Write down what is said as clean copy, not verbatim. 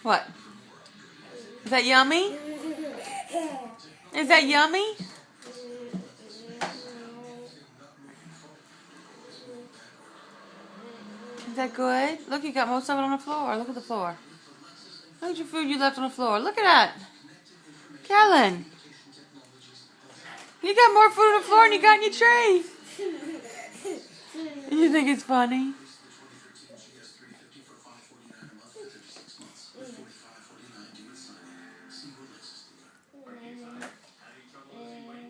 What? Is that yummy? Is that yummy? Is that good? Look, you got most of it on the floor. Look at the floor. Look at your food you left on the floor. Look at that. Kellen. You got more food on the floor than you got in your tray. You think it's funny?